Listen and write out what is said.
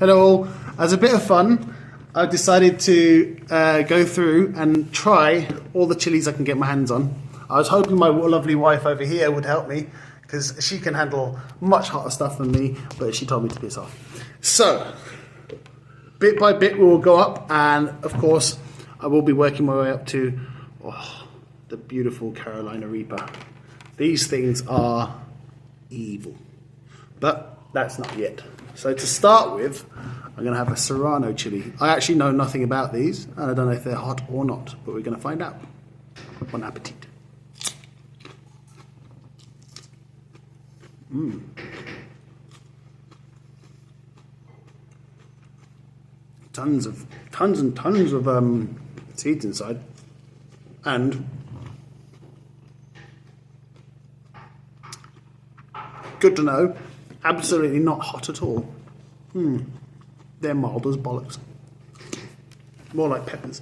Hello all. As a bit of fun, I've decided to go through and try all the chilies I can get my hands on. I was hoping my lovely wife over here would help me because she can handle much hotter stuff than me, but she told me to piss off. So, bit by bit we will go up, and of course I will be working my way up to the beautiful Carolina Reaper. These things are evil, but that's not yet. So to start with, I'm going to have a Serrano chili. I actually know nothing about these, and I don't know if they're hot or not, but we're going to find out. Bon appetit. Tons and tons of seeds inside, and good to know. Absolutely not hot at all. They're mild as bollocks. More like peppers.